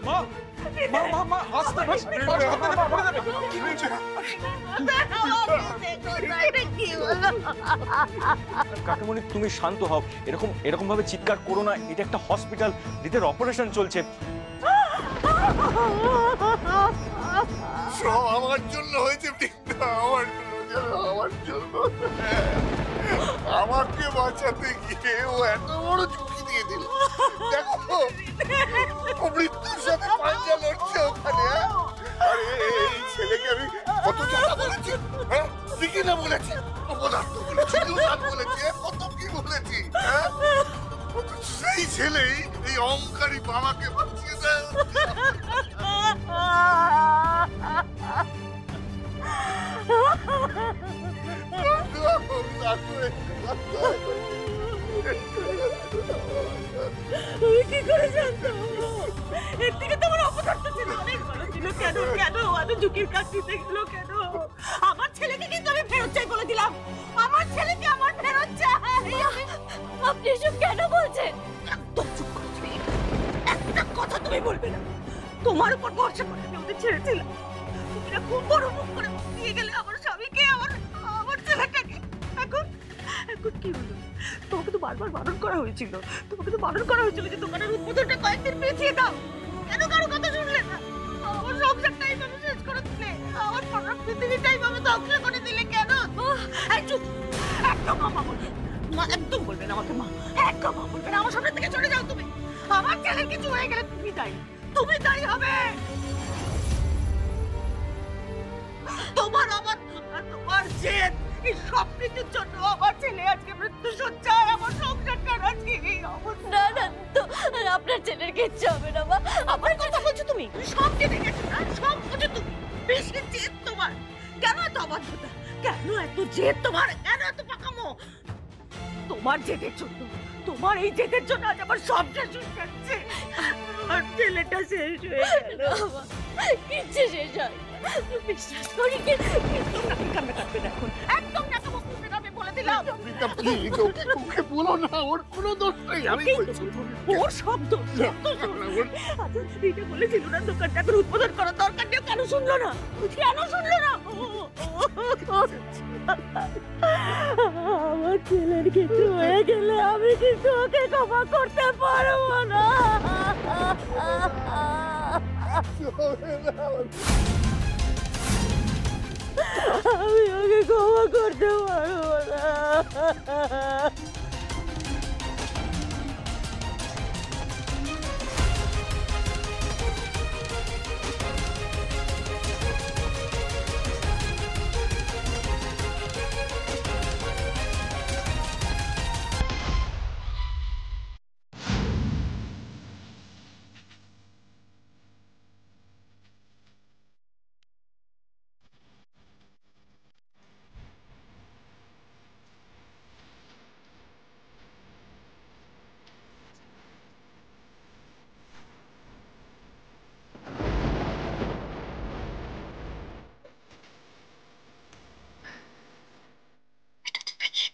মা মা মা মা আস্তে আস্তে কি হয়েছে? কাকুমণি তুমি শান্ত হও, এরকম ভাবে চিৎকার করো না, এটা একটা হসপিটাল, রিতের অপারেশন চলছে। সব আমার জন্য হয়েছে, আমার জন্য। আমাকে বাঁচাতে গিয়ে ও এত বড় ঝুঁকি দিয়ে দিল। দেখো ও মৃত্যুর সাথে পাঞ্জা লড়ছে ওখানে। আরে এই ছেলেকে আমি কত কথা বলেছি, হ্যাঁ ঠিকই না বলেছি, অপদার্থ বলেছি, দুর্গাত বলেছি, কত কি বলেছি, হ্যাঁ সেই ছেলেই এই অহংকারী বাবাকে বাঁচিয়ে দেয়। কি করে জানতো? এর থেকে তোমার অপদার্থ ছিল, অনেক বড় ছিল। কেন কেন এত ঝুঁকির কাজ দিতে গেল কেন? আমার ছেলেকে কিন্তু আমি ফেরত চাই বলে দিলাম, আমার ছেলেকে আমার ফেরত চাই। আপনি এসব কেন বলছেন? একদম চুপ করো তুমি, একটা কথা তুমি বলবে না। তোমার উপর ভরসা করে আমি ওদের ছেড়েছিলাম, তুমি না খুব বড় মুখ করে দিয়ে গেলে আমার স্বামীকে, আমার ছেলেটাকে। এখন এখন কি হলো? তোমাকে তো বারবার বারণ করা হয়েছিল, যে দোকানের উদ্বোধনটা কয়েকদিন পেছিয়ে দাও। কেন কারো কথা শুনলে না? আমার সংসারটাই ভাবে শেষ করে দিলে, আমার সারা পৃথিবীটাই ভাবে ধ্বংস করে দিলে কেন? এই চুপ, একদম মা বলবে মা, একদম বলবে না আমাকে মা, একদম মা বলবে না। আমার সামনে থেকে চলে যাও তুমি। আমার ছেলের কিছু হয়ে গেলে তুমি দায়ী হবে। তোমার আমার তোমার জেদ, এই সব কিছুর জন্য আমার ছেলে আজকে মৃত্যু সজ্জায়, আমার সংসারটার আজকে এই অবস্থা। না না তো আপনার ছেলের কিচ্ছু হবে না মা। আমার কথা বলছো তুমি? সব জেনে গেছো না, সব বুঝো তুমি। বেশি জেদ তোমার। কেন এত অবাধ্যতা, কেন এত জেদ তোমার, কেন এত পাকামো? তোমার জেদের জন্য, তোমার এই জেদের জন্য আজ আমার সব শেষ হয়ে যাচ্ছে। আর ছেলেটা শেষ হয়ে গেল। কিচ্ছু শেষ হয় বিশ্বাস করি, একদম নাকি কান্না কাটবে না এখন, একদম নাকি মুখ ফুটে যাবে বলে দিলাম। ওকে বলো না, ওর কোনো দোষ নেই। আমি বলছি ওর সব দোষ। আচ্ছা দিদি বলেছিল না দোকানটা করে উদ্বোধন করার দরকার নেই, কেন শুনলো না? আমার ছেলের কিছু হয়ে গেলে আমি কিন্তু ওকে ক্ষমা করতে পারবো না। আমি ওকে ক্ষমা করতে পারবো না।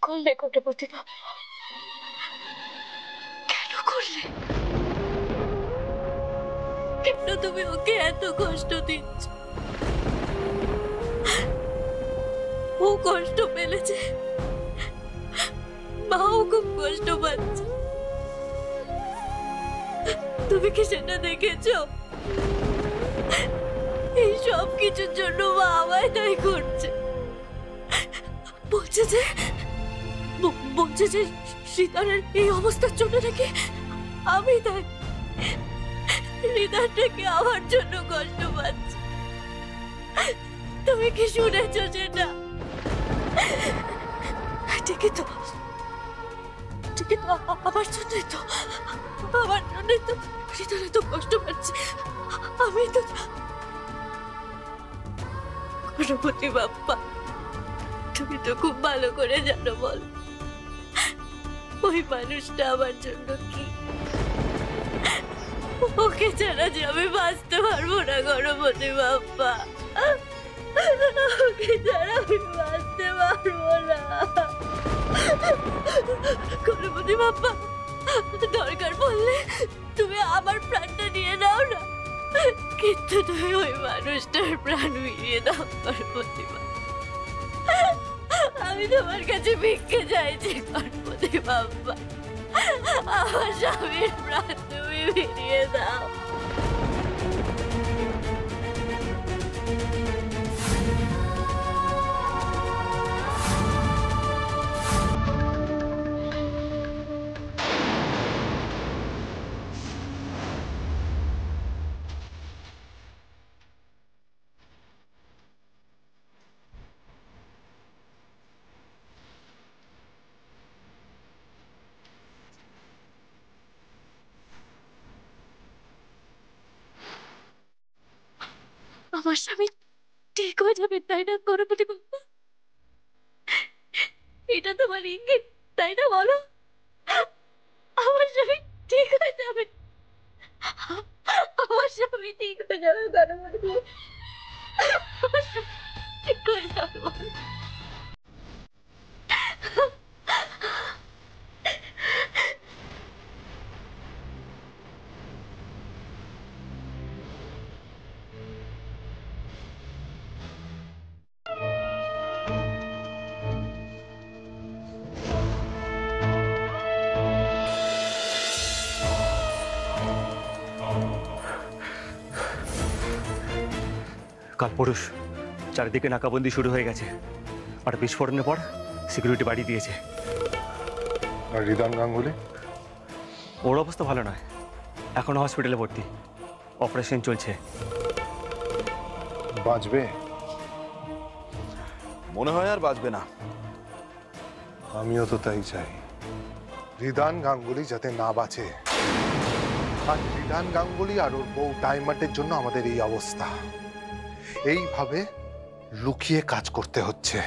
করলে কোটিপতি বাবা, কেন করলে? কেন তুমি ওকে এত কষ্ট দিচ্ছ? ও কষ্ট পেলেছে, মাও খুব কষ্ট পাচ্ছে। তুমি কি সেটা দেখেছো? এই সব কিছুর জন্য মা আমায় দায়ী করছে। বলছে যে সীতারের এই অবস্থার জন্য নাকি আমি দায়ী। হৃদয়টাকে আমার জন্য কষ্ট পাচ্ছে। তুমি কি শুনেছ সেটা? ঠিকই তো, আমার জন্যই তো হৃদয় তো কষ্ট পাচ্ছে। আমি তো গণপতি বাপ্পা, তুমি তো খুব ভালো করে জানো বল ওই মানুষটা আমার জন্য কি। ওকে ছাড়া যে আমি বাঁচতে পারবো না গণপতি বাপ্পা, ওকে ছাড়া আমি বাঁচতে পারবো না গণপতি বাপ্পা। দরকার পড়লে তুমি আমার প্রাণটা নিয়ে নাও না, কিন্তু তুমি ওই মানুষটার প্রাণ ফিরিয়ে দাও পার্বতী মা। আমি তোমার কাছে ভিক্ষে চাইছি পার্বতী বাবা, আমার স্বামীর প্রাণ তুমি ফিরিয়ে দাও। আমার স্বামী ঠিক হয়ে যাবে, তাই না করবতী বাবা? এটা তোমার ইঙ্গিত, তাই না? বলো, আমার স্বামী ঠিক হয়ে যাবে, আমার স্বামী ঠিক হয়ে যাবে করবতী, আমার স্বামী ঠিক হয়ে যাবে। কালপুরুষ, চারিদিকে নাকাবন্দি শুরু হয়ে গেছে, আর বিস্ফোরণের পর সিকিউরিটি বাড়িয়ে দিয়েছে। আর রিদান গাঙ্গুলি? ওর অবস্থা ভালো নয়, এখনো হসপিটালে ভর্তি, অপারেশন চলছে। বাঁচবে? মনে হয় আর বাঁচবে না। আমিও তো তাই চাই, রিদান গাঙ্গুলি যাতে না বাঁচে। আর রিদান গাঙ্গুলি আর ওর বউ ডায়মন্ডের জন্য আমাদের এই অবস্থা। এইভাবে লুকিয়ে কাজ করতে হচ্ছে,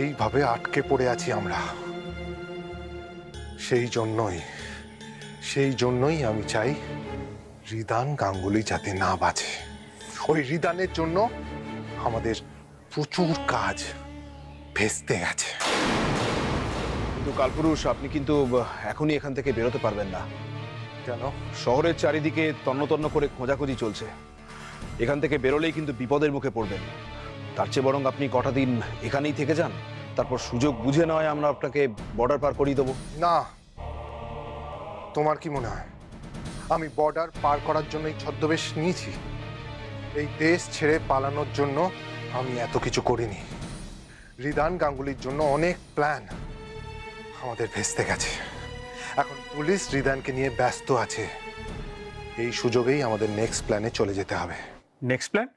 এইভাবে আটকে পড়ে আছি আমরা। সেই জন্যই আমি চাই রিদান গাঙ্গুলি যাতে না বাঁচে। ওই রিদানের জন্য আমাদের প্রচুর কাজ ভেস্তে গেছে। কিন্তু কালপুরুষ, আপনি কিন্তু এখনই এখান থেকে বেরোতে পারবেন না। কেন? শহরের চারিদিকে তন্ন করে খোঁজাখুঁজি চলছে, এখান থেকে বেরোলেই কিন্তু বিপদের মুখে পড়বেন। তার চেয়ে বরং আপনি কটা দিন এখানেই থেকে যান, তারপর সুযোগ বুঝে নয় আমরা আপনাকে বর্ডার পার করিয়ে দেবো। না, তোমার কি মনে হয় আমি বর্ডার পার করার জন্য এই ছদ্মবেশ নিয়েছি? এই দেশ ছেড়ে পালানোর জন্য আমি এত কিছু করিনি। রিদান গাঙ্গুলির জন্য অনেক প্ল্যান আমাদের ভেস্তে গেছে। এখন পুলিশ রিদানকে নিয়ে ব্যস্ত আছে, এই সুযোগেই আমাদের নেক্সট প্ল্যানে চলে যেতে হবে। Next plan?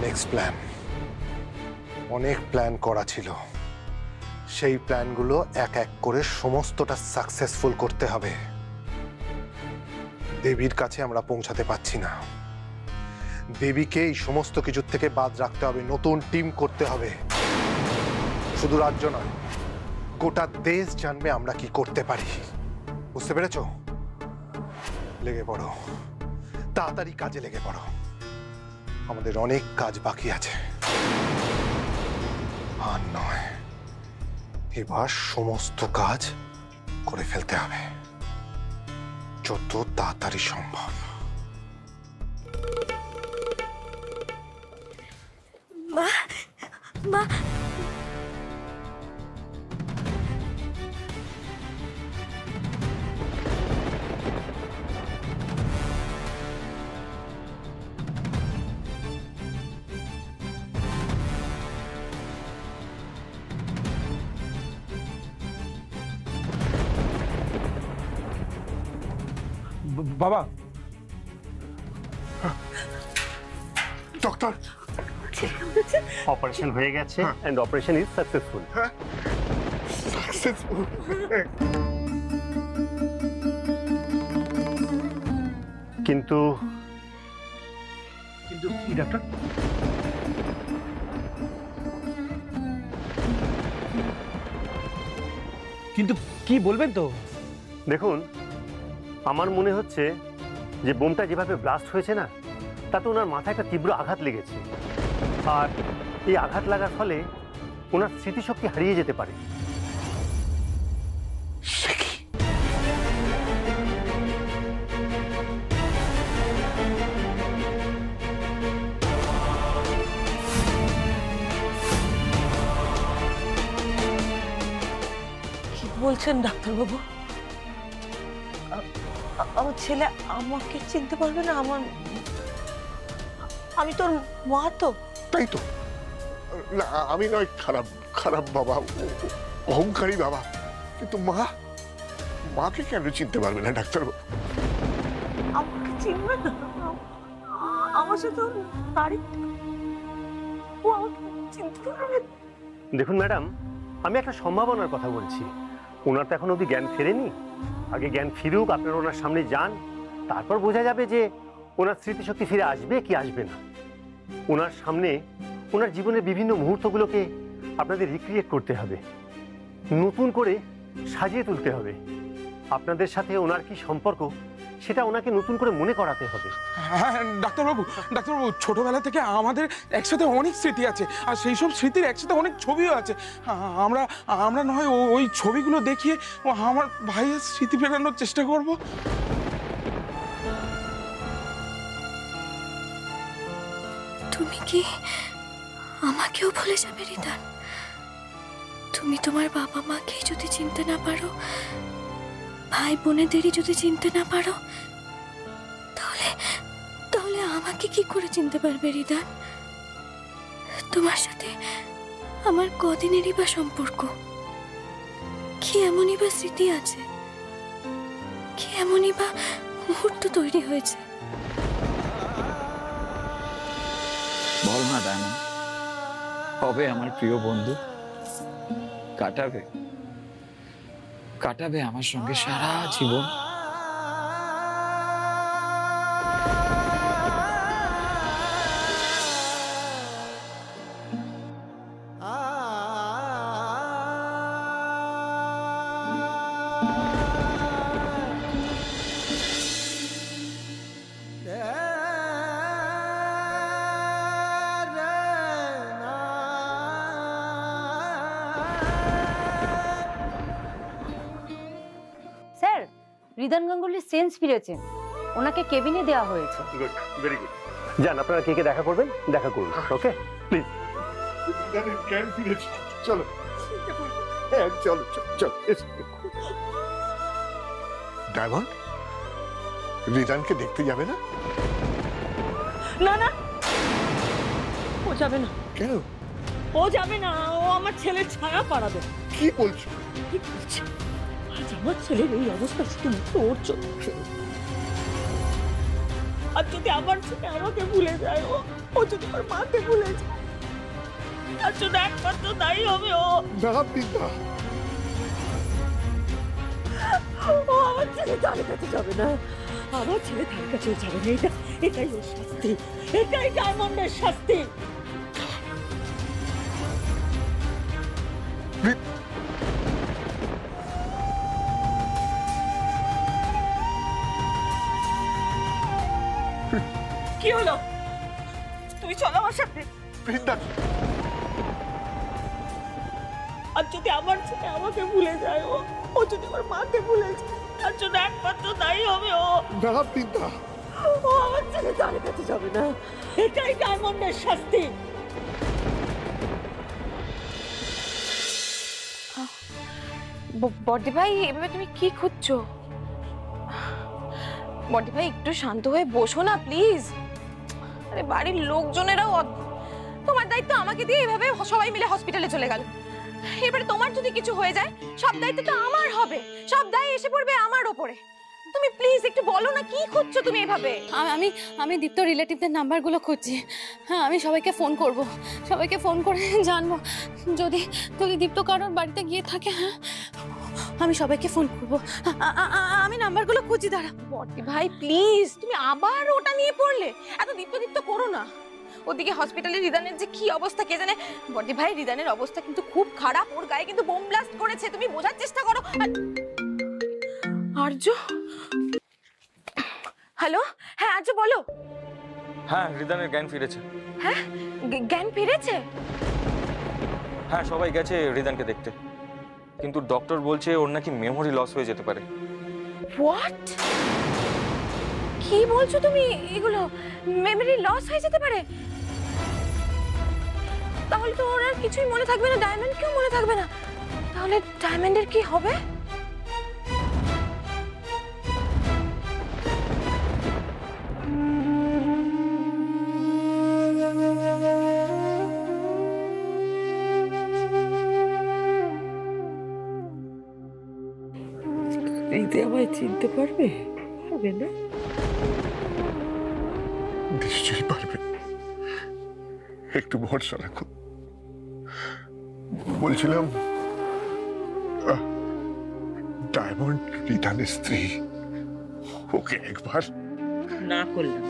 নেক্সট প্ল্যান, অনেক প্ল্যান করা ছিল, সেই প্ল্যানগুলো এক এক করে সমস্তটা সাকসেসফুল করতে হবে। দেবীর কাছে আমরা পৌঁছাতে পারছি না, দেবীকে এই সমস্ত কিছুর থেকে বাদ রাখতে হবে, নতুন টিম করতে হবে। শুধু রাজ্য নয়, গোটা দেশ জানবে আমরা কি করতে পারি। বুঝতে পেরেছো? লেগে পড়ো, তাড়াতাড়ি কাজে লেগে পড়ো, আমাদের অনেক কাজ বাকি আছে। আর নয়, এবার সমস্ত কাজ করে ফেলতে হবে যত তাড়াতাড়ি সম্ভব। মা, মা, বাবা, ডক্টর, অপারেশন হয়ে গেছে and operation is successful. Successful? কিন্তু কি ডাক্তার? কিন্তু কি বলবেন তো? দেখুন, আমার মনে হচ্ছে যে বোমটা যেভাবে ব্লাস্ট হয়েছে না, তাতে ওনার মাথায় একটা তীব্র আঘাত লেগেছে, আর এই আঘাত লাগার ফলে ওনার স্মৃতিশক্তি হারিয়ে যেতে পারে। বলছেন ডাক্তারবাবু? আমার ছেলে আমাকে চিনতে পারবে না? আমি তোর মা তো। তাই তো। না, আমি নয় খারাপ খারাপ বাবা, অহংকারী বাবা, কিন্তু মাকে কেন চিনতে পারবে না ডাক্তারবাবু? আমাকে চিনবে না? আমার সাথে বাড়ি ও আমাকে চিনতে পারবে? দেখুন ম্যাডাম, আমি একটা সম্ভাবনার কথা বলছি। ওনার তো এখন অবধি জ্ঞান ফেরেনি। আগে জ্ঞান ফিরুক, আপনারা ওনার সামনে যান, তারপর বোঝা যাবে যে ওনার স্মৃতিশক্তি ফিরে আসবে কি আসবে না। ওনার সামনে ওনার জীবনের বিভিন্ন মুহূর্তগুলোকে আপনাদের রিক্রিয়েট করতে হবে, নতুন করে সাজিয়ে তুলতে হবে। আপনাদের সাথে ওনার কি সম্পর্ক সেটা ওনাকে নতুন করে মনে করাতে হবে। হ্যাঁ ডাক্তারবাবু, ছোটবেলা থেকে আমাদের একসাথে অনেক স্মৃতি আছে, আর সেই সব স্মৃতির একসাথে অনেক ছবিও আছে। আমরা নয় ওই ছবিগুলো দেখিয়ে আমার ভাইয়ের স্মৃতি ফেরানোর চেষ্টা করব। তুমি কি আমাকেও ভুলে যাবে রিদান? তুমি তোমার বাবা মাকে যদি চিনতে না পারো, ভাই বোনেদেরই যদি চিনতে না পারো, তাহলে আমাকে কি করে চিনতে পারবে রিদান? তোমার সাথে আমার কদিনেরই বা সম্পর্ক, কি এমনই বা স্মৃতি আছে, কি এমনই বা মুহূর্ত তৈরি হয়েছে? বল না ডায়মন্ড, কবে আমার প্রিয় বন্ধু কাটাবে আমার সঙ্গে সারা জীবন? স্যার, রিদান গাঙ্গুলির সেন্স ফিরেছেন, ওনাকে কেবিনে দেওয়া হয়েছে। Good, very good. যান, আপনারা কে কে দেখা করবেন দেখা করুন। Okay please. জ্ঞান ফিরেছে, চলো। হ্যাঁ চলো চলো। ডায়মন্ড, রিদানকে দেখতে যাবে না? না না, ও যাবে না। কেন? ও যাবে না, ও আমার ছেলের ছায়া পাড়াবে। কি বলছো? কি বলছে? আজ আমার ছেলের এই অবস্থা শুধু তোর জন্য। আর যদি আমার ছেলে আমাকে ভুলে যায়, ও যদি আমার মাকে ভুলে যায়, আর যদি একমাত্র দায়ী হবে ও। না পিতা, ও আমার ছেলে তার কাছে যাবে না, আমার ছেলে তার কাছে যাবে না। এটাই ওর শাস্তি, এটাই ডায়মন্ডের শাস্তি। কি হলো? তুমি চলো আমার সাথে। বৃন্দা, আর যদি আমার ছেলে আমাকে ভুলে যায়, ও যদি আমার মাকে ভুলে যায়, আর যদি একমাত্র দায়ী হবে ও। না পিতা, ও আমার ছেলে তার কাছে যাবে না, এটাই ডায়মন্ডের শাস্তি। বড়দি ভাই, এভাবে তুমি কি খুঁজছো? বড়দি ভাই, একটু শান্ত হয়ে বসো না প্লিজ। আরে বাড়ির লোকজনেরাও তোমার দায়িত্ব আমাকে দিয়ে এভাবে সবাই মিলে হসপিটালে চলে গেল। এবারে তোমার যদি কিছু হয়ে যায়, সব দায়িত্ব তো আমার হবে, সব দায় এসে পড়বে আমার ওপরে। তুমি প্লিজ একটু বলো না, কি খুঁজছো তুমি এভাবে? আমি দীপ্ত রিলেটিভদের নাম্বারগুলো খুঁজছি। হ্যাঁ, আমি সবাইকে ফোন করব, সবাইকে ফোন করে জানবো যদি দীপ্ত কারোর বাড়িতে গিয়ে থাকে। হ্যাঁ, আমি সবাইকে ফোন করব। আমি নাম্বারগুলো খুঁজি, দাঁড়া। বড়দি ভাই প্লিজ, তুমি আবার ওটা নিয়ে পড়লে? এত দীপ্ত করো না। ওদিকে হসপিটালে রিদানের যে কি অবস্থা কে জানে। বড়দি ভাই, রিদানের অবস্থা কিন্তু খুব খারাপ, ওর গায়ে কিন্তু বোম ব্লাস্ট করেছে, তুমি বোঝার চেষ্টা করো। আর্য, হ্যালো? হ্যাঁ আর্য, বলো। হ্যাঁ, রিদানের জ্ঞান ফিরেছে। হ্যাঁ, জ্ঞান ফিরেছে? হ্যাঁ, সবাই গেছে রিদানকে দেখতে, কিন্তু ডক্টর বলছে ওর নাকি মেমোরি লস হয়ে যেতে পারে। হোয়াট? কি বলছো তুমি এগুলো? মেমোরি লস হয়ে যেতে পারে? তাহলে তো ওর আর কিছুই মনে থাকবে না, ডায়মন্ড কেউ মনে থাকবে না। তাহলে ডায়মন্ডের কি হবে? রিদে আমায় চিনতে পারবে? পারবে না? নিশ্চয়ই পারবে, একটু ভরসা রাখো। বলছিলাম, ডায়মন্ড রিদানের স্ত্রী, ওকে একবার না করলাম,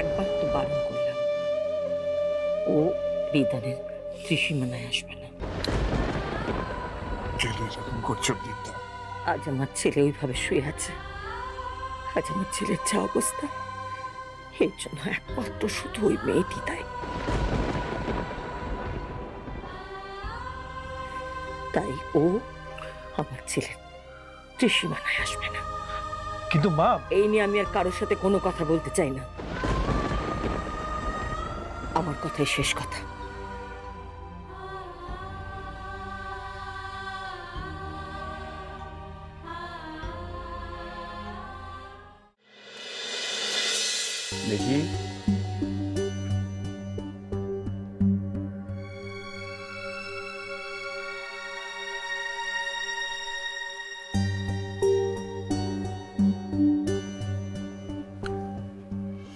একবার তো বারণ করলাম, ও রিদানের ত্রিসীমানায় আসবে না। কেন এরকম করছো দীপ্তা? আজ আমার ছেলে ওইভাবে শুয়ে আছে, আজ আমার ছেলের যা অবস্থা, এর জন্য একমাত্র শুধু ওই মেয়েটি তাই। তাই ও আমার ছেলের ত্রিসীমানায় আসবে না। কিন্তু মা, এই নিয়ে আমি আর কারোর সাথে কোনো কথা বলতে চাই না। আমার কথাই শেষ কথা। দেখি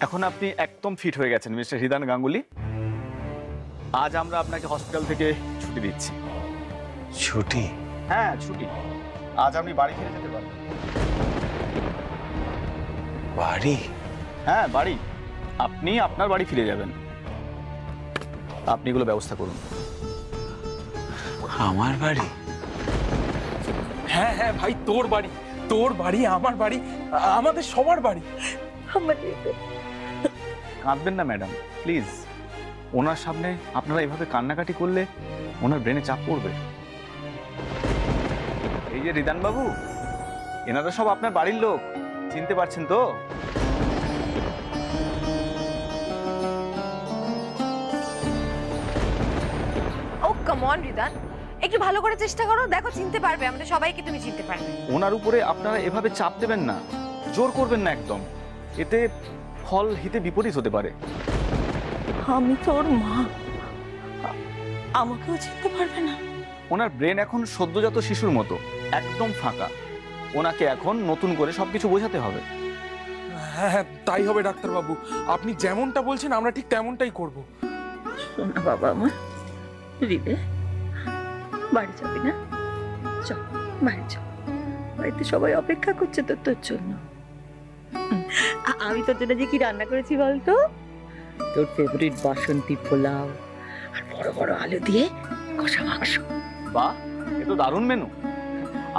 এখন আপনি একদম ফিট হয়ে গেছেন মিস্টার হৃদান গাঙ্গুলি। আজ আমরা আপনাকে হসপিটাল থেকে ছুটি দিচ্ছি। ছুটি? হ্যাঁ, ছুটি। আজ আপনি বাড়ি ফিরে যেতে পারবেন। বাড়ি? হ্যাঁ, বাড়ি। আপনি আপনার বাড়ি ফিরে যাবেন। আপনি এগুলো ব্যবস্থা করুন। আমার বাড়ি? হ্যাঁ হ্যাঁ ভাই, তোর বাড়ি, তোর বাড়ি, আমার বাড়ি, আমাদের সবার বাড়ি। কাঁদবেন না ম্যাডাম, প্লিজ। ওনার সামনে আপনারা এভাবে কান্নাকাটি করলে ওনার ব্রেনে চাপ পড়বে। এই যে রিদান বাবু, এনারা সব আপনার বাড়ির লোক, চিনতে পারছেন তো? ও কাম অন রিদান, একটু ভালো করে চেষ্টা করো, দেখো চিনতে পারবে, আমাদের সবাইকে তুমি চিনতে পারবে। ওনার উপরে আপনারা এভাবে চাপ দেবেন না, জোর করবেন না একদম, এতে ফল হিতে বিপরীত হতে পারে। আমি তোর মা, আমাকেও চিনতে পারবে না? ওনার ব্রেন এখন সদ্যজাত শিশুর মতো, একদম ফাঁকা। ওনাকে এখন নতুন করে সবকিছু বোঝাতে হবে। হ্যাঁ হ্যাঁ, তাই হবে ডাক্তারবাবু। আপনি যেমনটা বলছেন আমরা ঠিক তেমনটাই করব। শোনা বাবা আমার, রিদে বাড়ি যাবি না? চল বাড়ি চল, বাড়িতে সবাই অপেক্ষা করছে তো তোর জন্য। আমি তোর জন্য যে কি রান্না করেছি বলতো? তোর ফেভারিট বাসন্তী পোলাও আর বড় বড় আলু দিয়ে কষা মাংস। বাহ, এ তো দারুণ মেনু।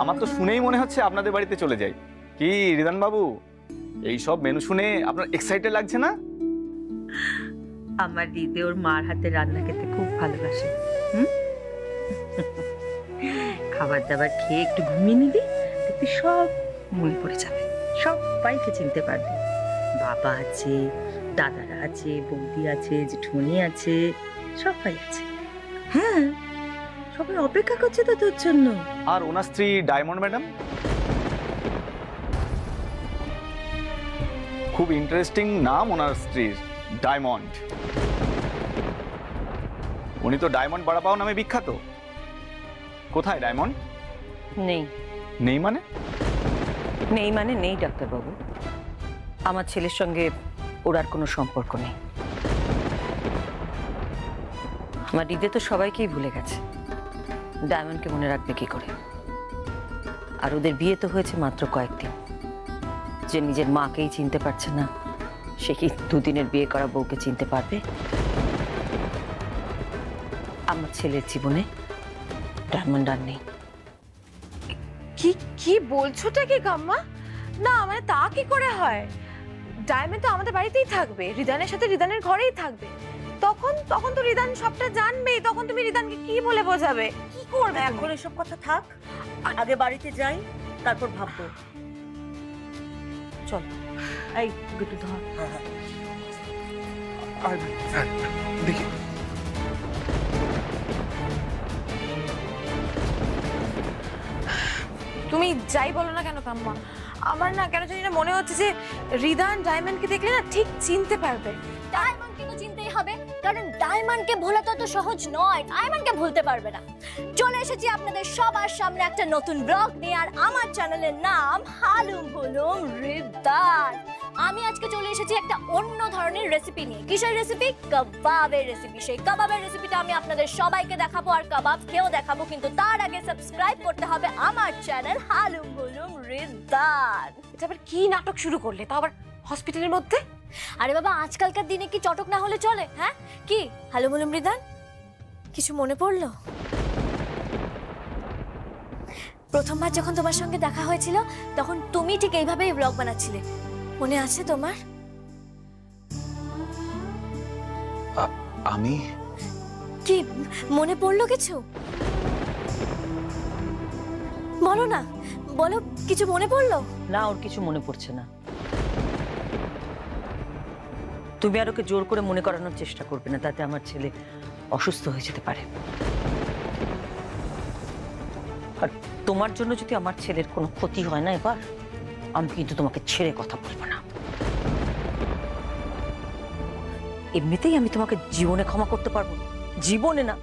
আমার তো শুনেই মনে হচ্ছে আপনাদের বাড়িতে চলে যাই। কি রিদান বাবু, এই সব মেনু শুনে আপনার এক্সাইটেড লাগছে না? আমার দিদি ওর মার হাতে রান্না খেতে খুব ভালোবাসে। খাবার দাবার খেয়ে একটু ঘুমিয়ে নিবি, দেখবি সব মনে পড়ে যাবে, সবাইকে চিনতে পারবি। বাবা আছে, দাদারা আছে, বৌদি আছে, জেঠুমনি আছে, সবাই আছে। হ্যাঁ, সবাই অপেক্ষা করছে তো তোর জন্য। আর ওনার স্ত্রী ডায়মন্ড ম্যাডাম, খুব ইন্টারেস্টিং নাম ওনার স্ত্রীর, ডায়মন্ড। উনি তো ডায়মন্ড বড়াপাও নামে বিখ্যাত। কোথায় ডায়মন্ড? নেই। নেই মানে? নেই মানে নেই ডাক্তারবাবু, আমার ছেলের সঙ্গে ওর আর কোনো সম্পর্ক নেই। আমার দিদি তো সবাইকেই ভুলে গেছে, ডায়মন্ডকে মনে রাখবে কি করে? আর ওদের বিয়ে তো হয়েছে মাত্র কয়েকদিন। যে নিজের মাকেই চিনতে পারছে না, সে কি দুদিনের বিয়ে করা বউকে চিনতে পারবে? আমার ছেলের জীবনে ডায়মন্ড আর নেই। কি কি বলছোটা কি কাম্মা? না মানে তা কি করে হয়? ডায়মন্ড তো আমাদের বাড়িতেই থাকবে, রিদানের সাথে রিদানের ঘরেই থাকবে। তখন তখন তো রিদান সবটা জানবেই, তখন তুমি রিদানকে কি বলে বোঝাবে? কি করবে? এখন এসব কথা থাক, আগে বাড়িতে যাই, তারপর ভাববো। চল, এই একটু ধর। দেখি তুমি যাই বলো না কেন কাম্মা, আমার না কেন জানি না মনে হচ্ছে যে রিদান ডায়মন্ডকে দেখলে না ঠিক চিনতে পারবে। ডায়মন্ডকে তো চিনতেই হবে, কারণ ডায়মন্ডকে ভোলা তো সহজ নয়, ডায়মন্ডকে ভুলতে পারবে না। চলে এসেছি আপনাদের সবার সামনে একটা নতুন ব্লগ নিয়ে, আর আমার চ্যানেলের নাম হালুম হুলুম রিদান। আমি আজকে চলে এসেছি একটা অন্য ধরনের রেসিপি নিয়ে। কিসের রেসিপি? কাবাবের রেসিপি। সেই কাবাবের রেসিপিটা আমি আপনাদের সবাইকে দেখাবো আর কাবাব খেয়েও দেখাবো, কিন্তু তার আগে সাবস্ক্রাইব করতে হবে আমার চ্যানেল হালুম হুলুম রিদান। এটা আবার কি নাটক শুরু করলে, তাও আবার হসপিটালের মধ্যে? আরে বাবা, আজকালকার দিনে কি চটক না হলে চলে? হ্যাঁ, কি হালুম হুলুম রিদান, কিছু মনে পড়লো? প্রথমবার যখন তোমার সঙ্গে দেখা হয়েছিল তখন তুমি ঠিক এইভাবেই ব্লগ বানাচ্ছিলে, মনে আছে তোমার? আমি কি মনে পড়লো কিছু? বলো না, বলো, কিছু মনে পড়লো? না, ওর কিছু মনে পড়ছে না। তুমি আর ওকে জোর করে মনে করানোর চেষ্টা করবে না, তাতে আমার ছেলে অসুস্থ হয়ে যেতে পারে। আর তোমার জন্য যদি আমার ছেলের কোনো ক্ষতি হয় না এবার, আমি কিন্তু তোমাকে ছেড়ে কথা বলবো না। এমনিতেই আমি তোমাকে জীবনে ক্ষমা করতে পারবো না, জীবনে না।